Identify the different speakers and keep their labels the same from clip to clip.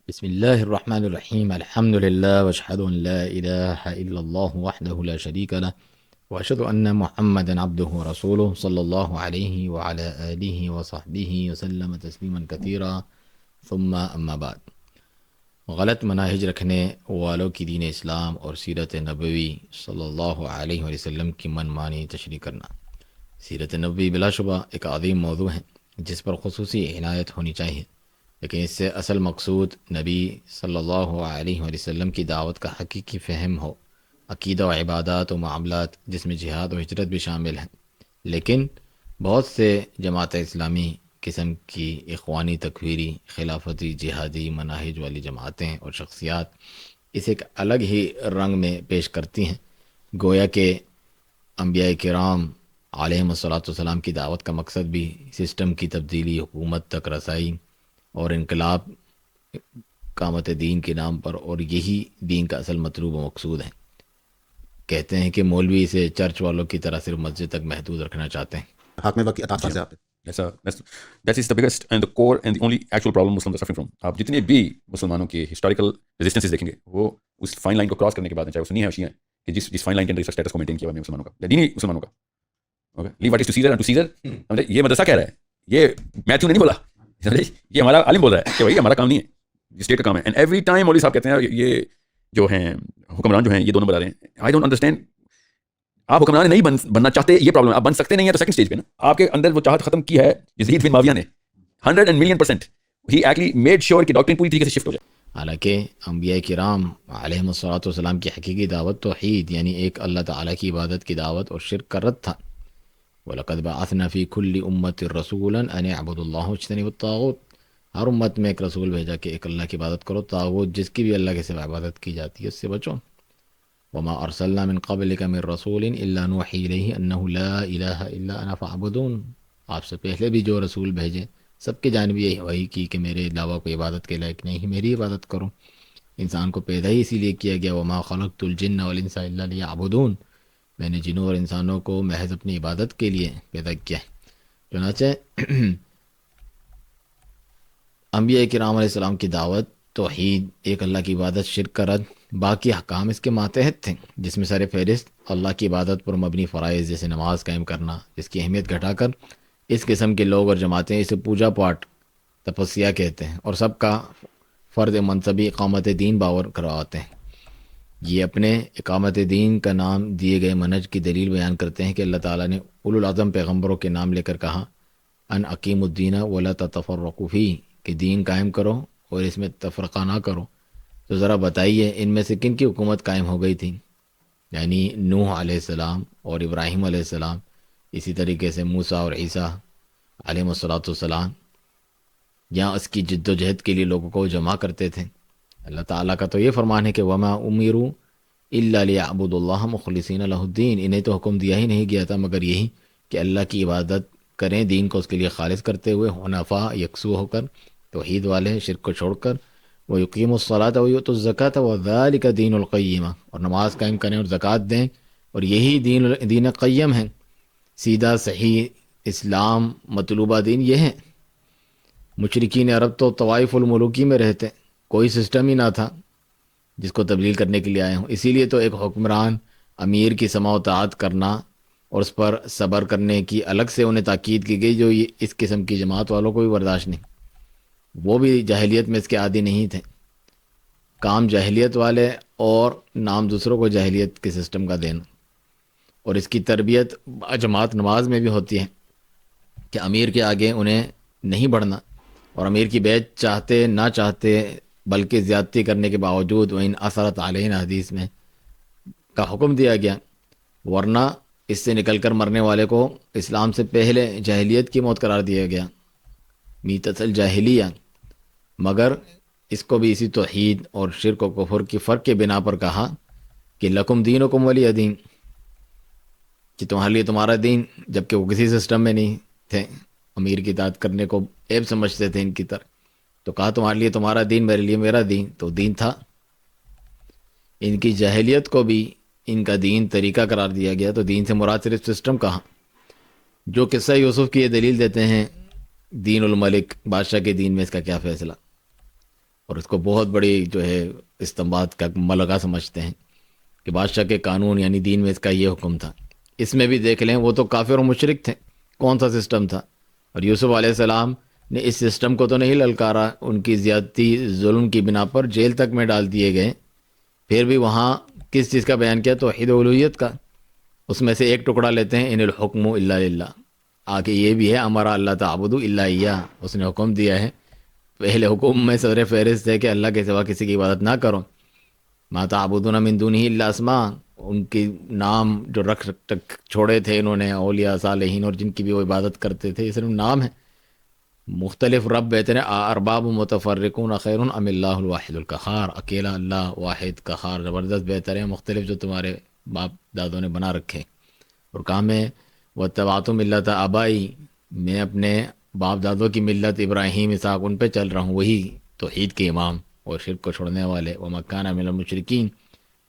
Speaker 1: بسم الله الرحمن الرحيم. الحمد لله واشهد ان لا اله الا الله وحده لا شريك له واشهد ان محمدا عبده ورسوله صلى الله عليه وعلى اله وصحبه وسلم تسليما كثيرا ثم اما بعد. غلط مناہج رکھنے والوں کی دین اسلام اور سیرت نبوی صلی اللہ علیہ وسلم کی من مانی تشریح کرنا. سیرت نبوی بلا شبہ ایک عظیم موضوع ہے جس پر خصوصی عنایت ہونی چاہیے، لیکن اس سے اصل مقصود نبی صلی اللہ علیہ وسلم کی دعوت کا حقیقی فہم ہو، عقیدہ و عبادات و معاملات جس میں جہاد و ہجرت بھی شامل ہیں. لیکن بہت سے جماعت اسلامی قسم کی اخوانی تکفیری خلافتی جہادی مناہج والی جماعتیں اور شخصیات اسے ایک الگ ہی رنگ میں پیش کرتی ہیں، گویا کہ انبیاء کرام علیہم الصلاۃ والسلام کی دعوت کا مقصد بھی سسٹم کی تبدیلی، حکومت تک رسائی اور انقلاب قامت دین کے نام پر، اور یہی دین کا اصل مطلوب و مقصود ہے. کہتے ہیں کہ مولوی اسے چرچ والوں کی طرح صرف مسجد تک محدود رکھنا چاہتے ہیں.
Speaker 2: حق میں وقت عطا فرض ہے آپ پہ.
Speaker 3: That is the biggest and the core and the only actual problem Muslims are suffering from. آپ جتنے بھی مسلمانوں کے ہسٹوریکل ریزسٹنسز دیکھیں گے وہ اس فائن لائن کو کراس کرنے کے بعد، چاہے وہ سنی ہے شیعہ ہیں، کہ جس فائن لائن کے اندر اس اسٹیٹس کو مینٹین کیا ہوا ہے مسلمانوں کا، یا دینی مسلمانوں کا. Okay, leave what is to Caesar and to Caesar. یہ مدرسہ کہہ رہا ہے، یہ میتھیو نے نہیں بولا، یہ ہمارا عالم بول رہا ہے کہ بھائی ہمارا کام نہیں ہے، یہ اسٹیٹ کا کام ہے. اینڈ ایوری ٹائم مولوی صاحب کہتے ہیں یہ جو ہیں حکمران جو ہیں یہ دونوں بتا رہے ہیں. I don't understand. آپ حکمران نہیں بننا چاہتے، یہ پرابلم ہے. آپ بن سکتے نہیں ہیں تو سیکنڈ اسٹیج پہ نا آپ کے اندر وہ چاہت ختم کی ہے یزید بن معاویہ نے 100% ہی ایکچولی میڈ شیور کہ ڈاکٹرن پوری طریقے سے شفٹ ہو جائے.
Speaker 1: حالانکہ انبیاء کرام علیہم الصلاۃ والسلام کی حقیقی دعوت توحید یعنی ایک اللہ تعالیٰ کی عبادت کی دعوت اور شرک کا رد تھا. وَلَقَدْ بَعَثْنَا فِي كُلِّ أُمَّةٍ رَسُولًا أَنِ اعْبُدُوا اللَّهَ وَاجْتَنِبُوا الطَّاغُوتَ. ہر امت میں ایک رسول بھیجا کہ ایک اللہ کی عبادت کرو، طاغوت جس کی بھی اللہ کے سوا عبادت کی جاتی ہے اس سے بچو. وَمَا أَرْسَلْنَا مِن قَبْلِكَ مِن رَسُولٍ إِلَّا نُوحِي إِلَيْهِ أَنَّهُ لَا إِلَٰهَ إِلَّا أَنَا فَاعْبُدُونِ. آپ سے پہلے بھی جو رسول بھیجے سب کی جانب یہی وحی کی کہ میرے علاوہ کوئی عبادت کے لائق نہیں، میری عبادت کرو. انسان کو پیدا ہی اسی لیے کیا گیا، وَمَا خَلَقْتُ الْجِنَّ وَالْإِنسَ إِلَّا لِيَعْبُدُونِ. میں نے جنوں اور انسانوں کو محض اپنی عبادت کے لیے پیدا کیا ہے. چنانچہ انبیاء کرام علیہ السلام کی دعوت توحید، ایک اللہ کی عبادت، شرک کا رد، باقی احکام اس کے ماتحت تھے، جس میں سر فہرست اللہ کی عبادت پر مبنی فرائض جیسے نماز قائم کرنا، جس کی اہمیت گھٹا کر اس قسم کے لوگ اور جماعتیں اسے پوجا پاٹ تپسیا کہتے ہیں اور سب کا فرد منصبی اقامت دین باور کرواتے ہیں. یہ اپنے اقامت دین کا نام دیے گئے منہج کی دلیل بیان کرتے ہیں کہ اللہ تعالیٰ نے اولو العظم پیغمبروں کے نام لے کر کہا ان اقیم الدین ولا تتفرقوا فیہ، کہ دین قائم کرو اور اس میں تفرقہ نہ کرو. تو ذرا بتائیے ان میں سے کن کی حکومت قائم ہو گئی تھی؟ یعنی نوح علیہ السلام اور ابراہیم علیہ السلام، اسی طریقے سے موسیٰ اور عیسیٰ علیہم الصلاۃ والسلام، یہاں اس کی جد و جہد کے لیے لوگوں کو جمع کرتے تھے. اللہ تعالیٰ کا تو یہ فرمان ہے کہ وما امروا الا لیعبدوا اللہ مخلصین لہ الدین. انہیں تو حکم دیا ہی نہیں گیا تھا مگر یہی کہ اللہ کی عبادت کریں، دین کو اس کے لیے خالص کرتے ہوئے، حنفاء یکسو ہو کر، توحید والے، شرک کو چھوڑ کر. وَيُقِيمُوا الصَّلَاةَ وَيُؤْتُوا الزَّكَاةَ وَذَلِكَ دِينُ الْقَيِّمَةِ، اور نماز قائم کریں اور زکوٰۃ دیں، اور یہی دین قیم ہے، سیدھا صحیح اسلام مطلوبہ دین یہ ہے. مشرکین عرب تو طوائف الملوکی میں رہتے، کوئی سسٹم ہی نہ تھا جس کو تبدیل کرنے کے لیے آئے ہوں. اسی لیے تو ایک حکمران امیر کی سماع و طاعت کرنا اور اس پر صبر کرنے کی الگ سے انہیں تاکید کی گئی، جو یہ اس قسم کی جماعت والوں کو بھی برداشت نہیں. وہ بھی جاہلیت میں اس کے عادی نہیں تھے، کام جاہلیت والے اور نام دوسروں کو جاہلیت کے سسٹم کا دینا. اور اس کی تربیت جماعت نماز میں بھی ہوتی ہے کہ امیر کے آگے انہیں نہیں بڑھنا، اور امیر کی بیعت چاہتے نہ چاہتے بلکہ زیادتی کرنے کے باوجود وَإِنْ أَثَرَتْ عَلَيْنَا حدیث میں کا حکم دیا گیا، ورنہ اس سے نکل کر مرنے والے کو اسلام سے پہلے جاہلیت کی موت قرار دیا گیا، میتۃ الجاہلیہ. مگر اس کو بھی اسی توحید اور شرک و کفر کی فرق کے بنا پر کہا کہ لکم دینکم ولی دین، کہ تمہارے لیے تمہارا دین، جبکہ وہ کسی سسٹم میں نہیں تھے، امیر کی اطاعت کرنے کو عیب سمجھتے تھے ان کی طرح. تو کہا تمہارے لیے تمہارا دین، میرے لیے میرا دین. تو دین تھا. ان کی جاہلیت کو بھی ان کا دین طریقہ قرار دیا گیا. تو دین سے مراد صرف سسٹم کہا. جو قصہ یوسف کی یہ دلیل دیتے ہیں دین الملک، بادشاہ کے دین میں اس کا کیا فیصلہ؟ اور اس کو بہت بڑی جو ہے استنباط کا ملغہ سمجھتے ہیں کہ بادشاہ کے قانون یعنی دین میں اس کا یہ حکم تھا۔ اس میں بھی دیکھ لیں وہ تو کافر و مشرک تھے، کون سا سسٹم تھا، اور یوسف علیہ السلام نے اس سسٹم کو تو نہیں للکارا، ان کی زیادتی ظلم کی بنا پر جیل تک میں ڈال دیے گئے، پھر بھی وہاں کس چیز کا بیان کیا؟ توحید الوہیت کا۔ اس میں سے ایک ٹکڑا لیتے ہیں ان الحکم الا للہ، آگے یہ بھی ہے ہمارا اللہ تعبد الا ایاہ، اس نے حکم دیا ہے، پہلے حکم میں صدر فہرست ہے کہ اللہ کے سوا کسی کی عبادت نہ کرو، ما تعبدون من دونہ الا اسماء، ان کی نام جو چھوڑے تھے انہوں نے اولیاء صالحین اور جن کی بھی وہ عبادت کرتے تھے، یہ صرف نام ہے، مختلف رب بہتر ہیں، ارباب متفرقون خیر ام اللہ الواحد القہار، اکیلا اللہ واحد قہار زبردست بہتر ہے، مختلف جو تمہارے باپ دادوں نے بنا رکھے۔ اور کہا میں واتبعت ملت آبائی، میں اپنے باپ دادوں کی ملت ابراہیم اسحاق ان پہ چل رہا ہوں، وہی توحید کے امام اور شرک کو چھوڑنے والے، وما کان من المشرکین،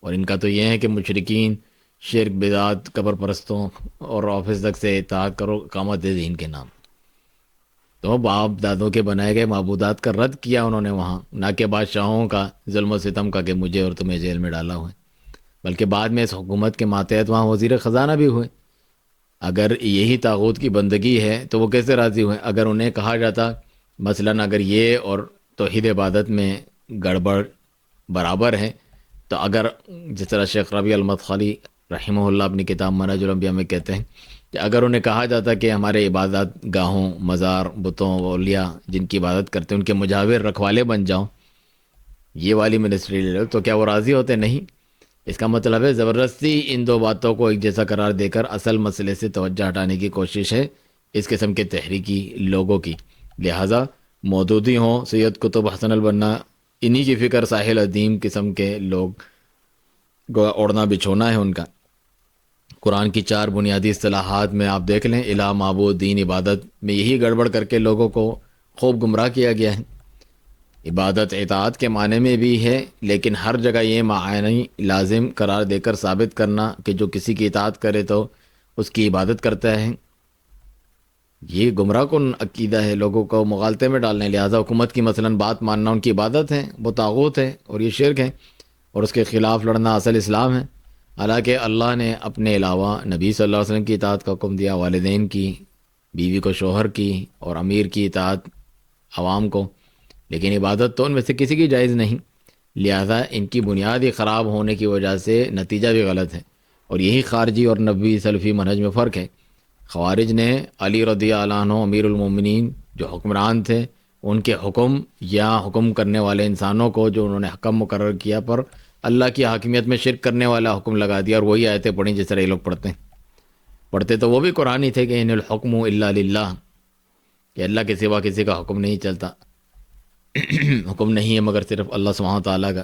Speaker 1: اور ان کا تو یہ ہے کہ مشرکین شرک بدعت قبر پرستوں اور آفس تک سے اطاعت کرو، اقامت دین کے نام، تو باپ دادوں کے بنائے گئے معبودات کا رد کیا انہوں نے وہاں، نہ کہ بادشاہوں کا ظلم و ستم کا کہ مجھے اور تمہیں جیل میں ڈالا ہوا ہے، بلکہ بعد میں اس حکومت کے ماتحت وہاں وزیر خزانہ بھی ہوئے۔ اگر یہی طاغوت کی بندگی ہے تو وہ کیسے راضی ہوئے؟ اگر انہیں کہا جاتا مثلاً اگر یہ اور توحید عبادت میں گڑبڑ برابر ہے، تو اگر جس طرح شیخ ربیع المدخلی رحمہ اللہ اپنی کتاب منہج الانبیاء میں کہتے ہیں کہ اگر انہیں کہا جاتا کہ ہمارے عبادت گاہوں، مزار، بتوں، اولیاء جن کی عبادت کرتے ہیں ان کے مجاور رکھوالے بن جاؤں، یہ والی منسٹری لے لو، تو کیا وہ راضی ہوتے؟ نہیں۔ اس کا مطلب ہے زبردستی ان دو باتوں کو ایک جیسا قرار دے کر اصل مسئلے سے توجہ ہٹانے کی کوشش ہے اس قسم کے تحریکی لوگوں کی، لہٰذا مودودی ہوں، سید قطب، حسن البنا، انہی کی فکر ساحل عدیم قسم کے لوگ گویا اوڑھنا بچھونا ہے ان کا۔ قرآن کی 4 بنیادی اصطلاحات میں آپ دیکھ لیں، الہ، معبود، دین، عبادت میں یہی گڑبڑ کر کے لوگوں کو خوب گمراہ کیا گیا ہے۔ عبادت اطاعت کے معنی میں بھی ہے، لیکن ہر جگہ یہ معنی لازم قرار دے کر ثابت کرنا کہ جو کسی کی اطاعت کرے تو اس کی عبادت کرتا ہے، یہ گمراہ کن عقیدہ ہے، لوگوں کو مغالطے میں ڈالنے، لہٰذا حکومت کی مثلاً بات ماننا ان کی عبادت ہے، وہ طاغوت ہے اور یہ شرک ہے، اور اس کے خلاف لڑنا اصل اسلام ہے۔ حالانکہ اللہ نے اپنے علاوہ نبی صلی اللہ علیہ وسلم کی اطاعت کا حکم دیا، والدین کی، بیوی کو شوہر کی، اور امیر کی اطاعت عوام کو، لیکن عبادت تو ان میں سے کسی کی جائز نہیں، لہذا ان کی بنیاد ہی خراب ہونے کی وجہ سے نتیجہ بھی غلط ہے، اور یہی خارجی اور نبوی سلفی منہج میں فرق ہے۔ خوارج نے علی رضی اللہ عنہ امیر المومنین جو حکمران تھے، ان کے حکم یا حکم کرنے والے انسانوں کو جو انہوں نے حکم مقرر کیا پر اللہ کی حاکمیت میں شرک کرنے والا حکم لگا دیا، اور وہی آیتیں پڑھیں جس طرح یہ لوگ پڑھتے تو وہ بھی قرآن ہی تھے کہ ان الحکم الا للہ، کہ اللہ کے سوا کسی کا حکم نہیں چلتا، حکم نہیں ہے مگر صرف اللہ سبحانہ تعالیٰ کا۔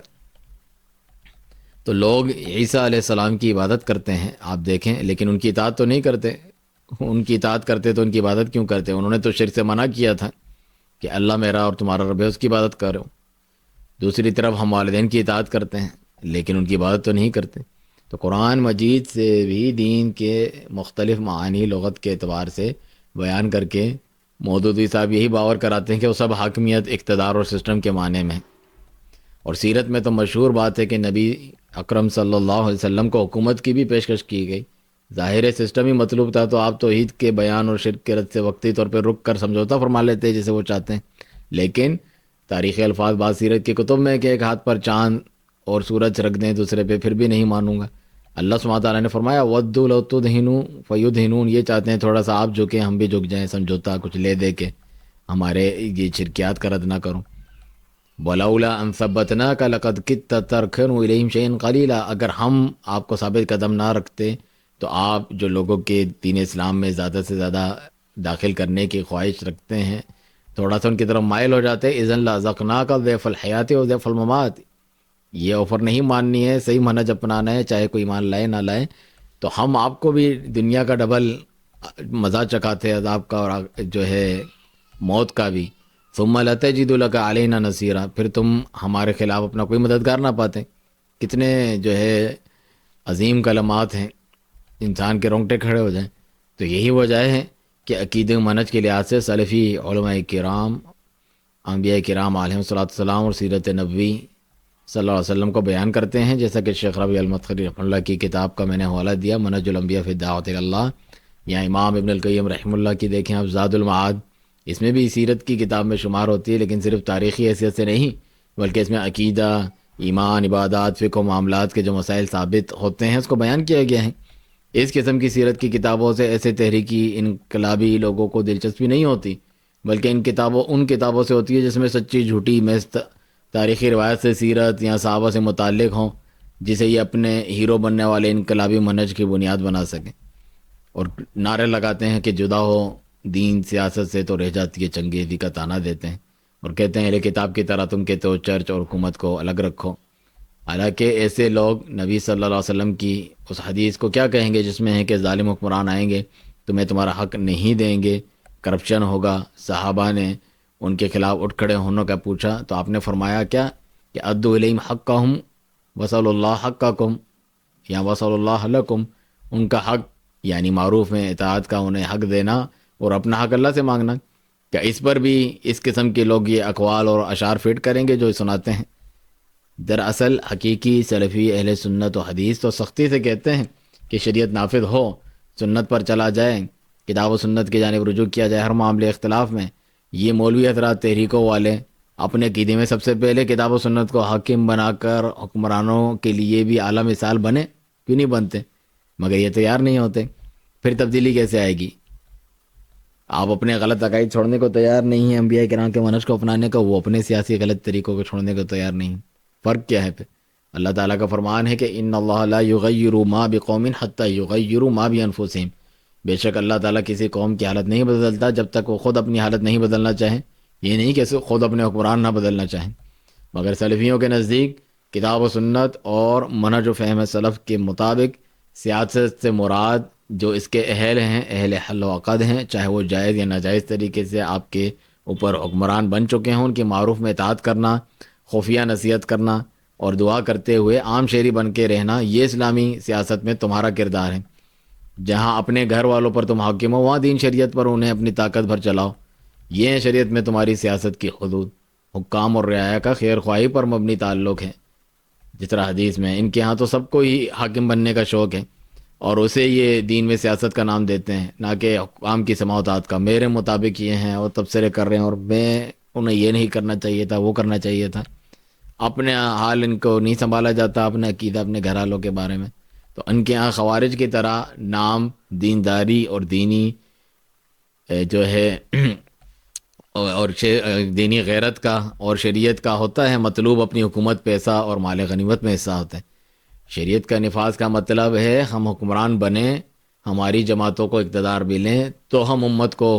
Speaker 1: تو لوگ عیسیٰ علیہ السلام کی عبادت کرتے ہیں، آپ دیکھیں، لیکن ان کی اطاعت تو نہیں کرتے۔ ان کی اطاعت کرتے تو ان کی عبادت کیوں کرتے؟ انہوں نے تو شرک سے منع کیا تھا کہ اللہ میرا اور تمہارا رب ہے، اس کی عبادت کرو۔ دوسری طرف ہم والدین کی اطاعت کرتے ہیں لیکن ان کی عبادت تو نہیں کرتے۔ تو قرآن مجید سے بھی دین کے مختلف معانی لغت کے اعتبار سے بیان کر کے مودودی صاحب یہی باور کراتے ہیں کہ وہ سب حاکمیت، اقتدار اور سسٹم کے معنی میں، اور سیرت میں تو مشہور بات ہے کہ نبی اکرم صلی اللہ علیہ وسلم کو حکومت کی بھی پیشکش کی گئی، ظاہر سسٹم ہی مطلوب تھا، تو آپ توحید کے بیان اور شرک کے رد سے وقتی طور پہ رک کر سمجھوتا فرما لیتے ہیں جسے وہ چاہتے ہیں، لیکن تاریخی الفاظ بعض سیرت کی کتب میں کہ ایک ہاتھ پر چاند اور سورج رکھ دیں دوسرے پہ، پھر بھی نہیں مانوں گا۔ اللہ سبحانہ تعالیٰ نے فرمایا وَدُّوا لَوْ تُدْہِنُوا فَيُدْہِنُونَ، یہ چاہتے ہیں تھوڑا سا آپ جھکیں ہم بھی جھک جائیں، سمجھوتا کچھ لے دے کے ہمارے یہ شرکیات کا رد نہ کروں۔ وَلَوْلَا أَن ثَبَّتْنَاكَ لَقَدْ كِدتَّ تَرْكَنُ إِلَيْهِمْ شَيْئًا قَلِيلًا، اگر ہم آپ کو ثابت قدم نہ رکھتے تو آپ جو لوگوں کے دین اسلام میں زیادہ سے زیادہ داخل کرنے کی خواہش رکھتے ہیں تھوڑا سا ان کی طرف مائل ہو جاتے، اذن لَأَذَقْنَاكَ ضِعْفَ الْحَيَاةِ وَضِعْفَ الْمَمَاتِ، یہ آفر نہیں ماننی ہے، صحیح منہج اپنانا ہے، چاہے کوئی ایمان لائے نہ لائے، تو ہم آپ کو بھی دنیا کا ڈبل مزہ چکھاتے، عذاب کا اور جو ہے موت کا بھی، ثم لتجد لك علینا نصیرا، پھر تم ہمارے خلاف اپنا کوئی مددگار نہ پاتے۔ کتنے جو ہے عظیم کلمات ہیں، انسان کے رونگٹے کھڑے ہو جائیں۔ تو یہی وجہ ہے کہ عقیدہ منہج کے لحاظ سے سلفی علماء کرام انبیاء کرام علیہ الصلوۃ والسلام اور سیرت نبوی صلی اللہ علیہ وسلم کو بیان کرتے ہیں، جیسا کہ شیخ ربیع المدخلی رحمہ اللہ کی کتاب کا میں نے حوالہ دیا، منہج الانبیاء فی الدعوۃ الی اللہ، یا امام ابن القیم رحمہ اللہ کی دیکھیں آپ زاد المعاد، اس میں بھی سیرت کی کتاب میں شمار ہوتی ہے، لیکن صرف تاریخی حیثیت سے نہیں بلکہ اس میں عقیدہ، ایمان، عبادات، فقہ و معاملات کے جو مسائل ثابت ہوتے ہیں اس کو بیان کیا گیا ہے۔ اس قسم کی سیرت کی کتابوں سے ایسے تحریکی انقلابی لوگوں کو دلچسپی نہیں ہوتی، بلکہ ان کتابوں سے ہوتی ہے جس میں سچی جھوٹی محض تاریخی روایت سے سیرت یا صحابہ سے متعلق ہوں، جسے یہ اپنے ہیرو بننے والے انقلابی منہج کی بنیاد بنا سکیں، اور نعرے لگاتے ہیں کہ جدا ہو دین سیاست سے تو رہ جاتی ہے چنگیزی کا تانا دیتے ہیں، اور کہتے ہیں اہل کتاب کی طرح تم کہتے ہو چرچ اور حکومت کو الگ رکھو۔ حالانکہ ایسے لوگ نبی صلی اللہ علیہ وسلم کی اس حدیث کو کیا کہیں گے جس میں ہے کہ ظالم حکمران آئیں گے تمہیں تمہارا حق نہیں دیں گے، کرپشن ہوگا۔ صحابہ نے ان کے خلاف اٹھ کھڑے ہونے کا پوچھا تو آپ نے فرمایا کیا کہ ادو الیہم حقہم وصل اللہ حقکم، یا وصل اللہ لکم، ان کا حق یعنی معروف میں اطاعت کا انہیں حق دینا اور اپنا حق اللہ سے مانگنا۔ کیا اس پر بھی اس قسم کے لوگ یہ اقوال اور اشعار فٹ کریں گے جو سناتے ہیں؟ دراصل حقیقی سلفی اہل سنت و حدیث تو سختی سے کہتے ہیں کہ شریعت نافذ ہو، سنت پر چلا جائے، کتاب و سنت کی جانب رجوع کیا جائے ہر معاملے اختلاف میں۔ یہ مولوی حضرات تحریکوں والے اپنے عقیدے میں سب سے پہلے کتاب و سنت کو حاکم بنا کر حکمرانوں کے لیے بھی اعلیٰ مثال بنے، کیوں نہیں بنتے؟ مگر یہ تیار نہیں ہوتے، پھر تبدیلی کیسے آئے گی؟ آپ اپنے غلط عقائد چھوڑنے کو تیار نہیں ہیں، انبیاء کرام کے منہج کو اپنانے کا، وہ اپنے سیاسی غلط طریقوں کو چھوڑنے کو تیار نہیں۔ فرق کیا ہے پھر؟ اللہ تعالیٰ کا فرمان ہے کہ ان اللہ لا یغیر ما بقوم حتی یغیروا ما بانفسہم، بے شک اللہ تعالیٰ کسی قوم کی حالت نہیں بدلتا جب تک وہ خود اپنی حالت نہیں بدلنا چاہیں، یہ نہیں کہ خود اپنے حکمران نہ بدلنا چاہیں۔ مگر سلفیوں کے نزدیک کتاب و سنت اور منہج و فہم سلف کے مطابق سیاست سے مراد جو اس کے اہل ہیں، اہل حل و عقد ہیں، چاہے وہ جائز یا ناجائز طریقے سے آپ کے اوپر حکمران بن چکے ہوں، ان کے معروف میں اطاعت کرنا، خفیہ نصیحت کرنا اور دعا کرتے ہوئے عام شہری بن کے رہنا، یہ اسلامی سیاست میں تمہارا کردار ہے۔ جہاں اپنے گھر والوں پر تم حاکم ہو وہاں دین شریعت پر انہیں اپنی طاقت بھر چلاؤ، یہ ہے شریعت میں تمہاری سیاست کی حدود۔ حکام اور رعایا کا خیر خواہی پر مبنی تعلق ہے، جس طرح حدیث میں ان کے ہاں تو سب کو ہی حاکم بننے کا شوق ہے، اور اسے یہ دین میں سیاست کا نام دیتے ہیں، نہ کہ حکام کی سماعتات کا۔ میرے مطابق یہ ہیں اور تبصرے کر رہے ہیں، اور میں انہیں یہ نہیں کرنا چاہیے تھا، وہ کرنا چاہیے تھا۔ اپنے حال ان کو نہیں سنبھالا جاتا، اپنے عقیدہ اپنے گھر والوں کے بارے میں، تو ان کے ہاں خوارج کی طرح نام دینداری اور دینی جو ہے اور دینی غیرت کا اور شریعت کا ہوتا ہے مطلوب اپنی حکومت پیسہ اور مال غنیمت میں حصہ ہوتا ہے۔ شریعت کا نفاذ کا مطلب ہے ہم حکمران بنیں، ہماری جماعتوں کو اقتدار بھی لیں تو ہم امت کو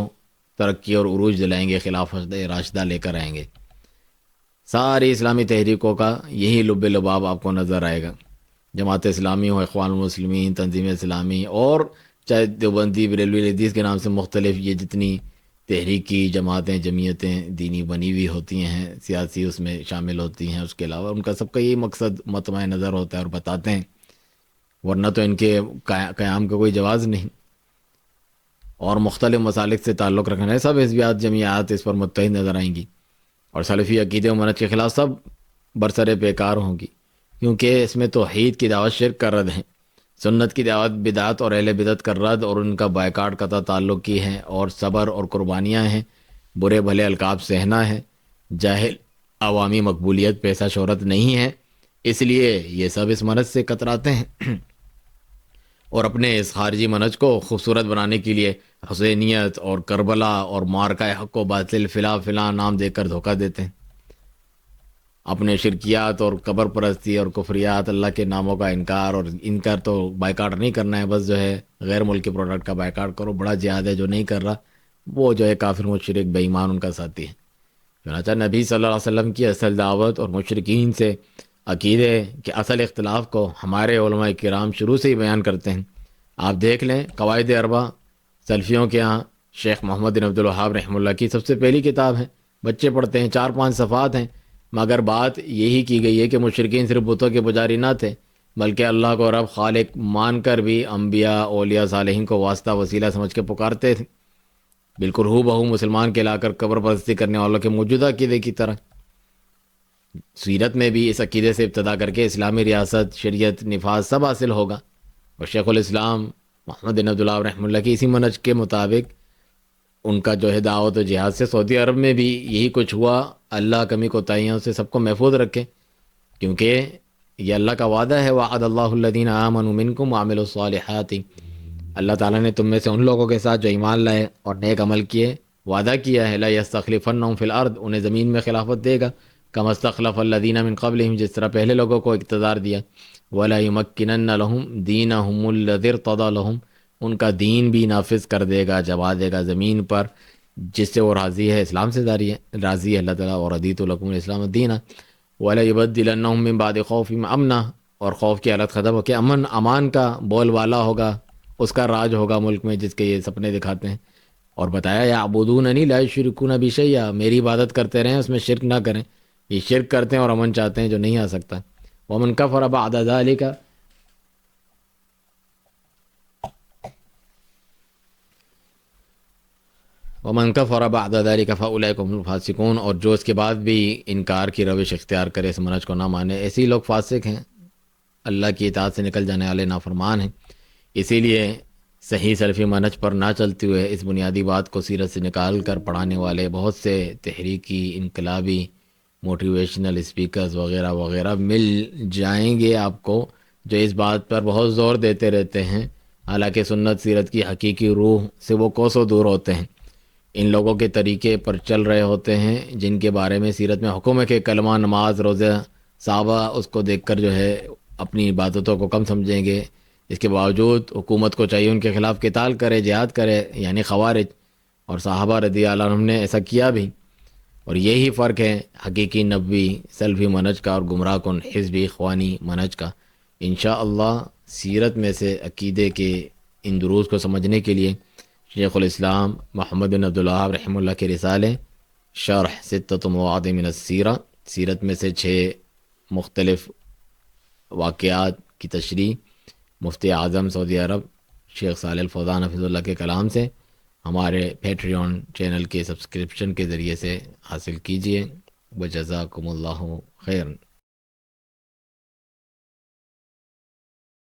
Speaker 1: ترقی اور عروج دلائیں گے، خلافت راشدہ لے کر آئیں گے۔ ساری اسلامی تحریکوں کا یہی لب لباب آپ کو نظر آئے گا، جماعت اسلامی ہو، اخوان المسلمین، تنظیم اسلامی، اور چاہے دیوبندی، بریلوی حدیث کے نام سے مختلف یہ جتنی تحریکی جماعتیں، جمعیتیں دینی بنی ہوئی ہوتی ہیں، سیاسی اس میں شامل ہوتی ہیں، اس کے علاوہ ان کا سب کا یہی مقصد مطمع نظر ہوتا ہے اور بتاتے ہیں، ورنہ تو ان کے قیام کا کوئی جواز نہیں، اور مختلف مسالک سے تعلق رکھنا ہے۔ سب حزبیات، جمعیات اس پر متحد نظر آئیں گی، اور سلفی عقیدے و منہج کے خلاف سب برسر پیکار ہوں گی، کیونکہ اس میں توحید کی دعوت شرک کا رد ہے، سنت کی دعوت بدعت اور اہل بدعت کا رد اور ان کا بائیکاٹ قطع تعلق کی ہے، اور صبر اور قربانیاں ہیں، برے بھلے القاب سہنا ہے، جاہل عوامی مقبولیت، پیسہ شہرت نہیں ہے، اس لیے یہ سب اس منہج سے کتراتے ہیں اور اپنے اس خارجی منہج کو خوبصورت بنانے کے لیے حسینیت اور کربلا اور مارکہ حق و باطل فلاں نام دے کر دھوکہ دیتے ہیں۔ اپنے شرکیات اور قبر پرستی اور کفریات، اللہ کے ناموں کا انکار، اور انکار تو بائیکاٹ نہیں کرنا ہے، بس جو ہے غیر ملکی پروڈکٹ کا بائیکاٹ کرو، بڑا جہاد ہے، جو نہیں کر رہا وہ جو ہے کافر، مشرک، بے ایمان ان کا ساتھی ہے۔ چنانچہ نبی صلی اللہ علیہ وسلم کی اصل دعوت اور مشرکین سے عقیدے کے اصل اختلاف کو ہمارے علماء کرام شروع سے ہی بیان کرتے ہیں۔ آپ دیکھ لیں قواعد اربع سلفیوں کے ہاں شیخ محمد بن عبد الوہاب رحمہ اللہ کی سب سے پہلی کتاب ہے، بچے پڑھتے ہیں، 4-5 صفحات ہیں، مگر بات یہی کی گئی ہے کہ مشرکین صرف بتوں کے پجاری نہ تھے، بلکہ اللہ کو رب خالق مان کر بھی انبیاء، اولیاء، صالحین کو واسطہ وسیلہ سمجھ کے پکارتے تھے۔ بالکل ہو بہو مسلمان کہلا کر قبر پرستی کرنے والوں کے موجودہ عقیدے کی طرح سیرت میں بھی اس عقیدے سے ابتدا کر کے اسلامی ریاست، شریعت، نفاذ سب حاصل ہوگا۔ اور شیخ الاسلام محمد بن عبداللہ رحمہ اللہ کی اسی منہج کے مطابق ان کا جو ہے دعوت و جہاد سے سعودی عرب میں بھی یہی کچھ ہوا۔ اللہ کمی کوتاہیوں سے سب کو محفوظ رکھے، کیونکہ یہ اللہ کا وعدہ ہے، وعد اللہ الذین آمنوا منکم وعملوا الصالحات، اللہ تعالیٰ نے تم میں سے ان لوگوں کے ساتھ جو ایمان لائے اور نیک عمل کیے وعدہ کیا ہے، لا یستخلفنہم فی الارض، انہیں زمین میں خلافت دے گا، کما استخلف الذین من قبلہم، جس طرح پہلے لوگوں کو اقتدار دیا، ولا یمکنن لہم دینہم الذی ارتضی لہم، ان کا دین بھی نافذ کر دے گا، جما دے گا زمین پر جس سے وہ راضی ہے، اسلام سے راضی ہے اللہ تعالیٰ، اور رضیت لکم الاسلام الدین، ولا یبدلنہم من بعد خوفہم امنا، اور خوف کی حالت ختم ہو کے امان کا بول والا ہوگا، اس کا راج ہوگا ملک میں، جس کے یہ سپنے دکھاتے ہیں۔ اور بتایا یعبدوننی لا یشرکون بی شیئا، میری عبادت کرتے رہیں، اس میں شرک نہ کریں۔ یہ شرک کرتے ہیں اور امن چاہتے ہیں جو نہیں آ سکتا۔ ومن کفر بعد ذلک، ومن کفر بعد ذلک فاولئک هم الفاسقون، اور جو اس کے بعد بھی انکار کی روش اختیار کرے، اس منہج کو نہ مانے، ایسے لوگ فاسق ہیں، اللہ کی اطاعت سے نکل جانے والے نافرمان ہیں۔ اسی لیے صحیح سلفی منہج پر نہ چلتے ہوئے اس بنیادی بات کو سیرت سے نکال کر پڑھانے والے بہت سے تحریکی، انقلابی، موٹیویشنل اسپیکرز وغیرہ وغیرہ مل جائیں گے آپ کو، جو اس بات پر بہت زور دیتے رہتے ہیں، حالانکہ سنت سیرت کی حقیقی روح سے وہ کوسوں دور ہوتے ہیں، ان لوگوں کے طریقے پر چل رہے ہوتے ہیں جن کے بارے میں سیرت میں حکم ہے کہ کلمہ، نماز، روزہ، صحابہ اس کو دیکھ کر جو ہے اپنی عبادتوں کو کم سمجھیں گے۔ اس کے باوجود حکومت کو چاہیے ان کے خلاف قتال کرے، جہاد کرے، یعنی خوارج، اور صحابہ رضی اللہ عنہم نے ایسا کیا بھی۔ اور یہی فرق ہے حقیقی نبوی سلفی منہج کا اور گمراہ کن حزبی اخوانی منہج کا۔ انشاءاللہ سیرت میں سے عقیدے کے ان دروس کو سمجھنے کے لیے شیخ الاسلام محمد بن عبدالوہاب رحمہ اللہ کے رسالے شرح ستۃ مواضع من السیرہ، سیرت میں سے 6 مختلف واقعات کی تشریح مفتی اعظم سعودی عرب شیخ صالح الفوزان حفظ اللہ کے کلام سے ہمارے پیٹریون چینل کے سبسکرپشن کے ذریعے سے حاصل کیجیے۔ وجزاکم اللہ خیر۔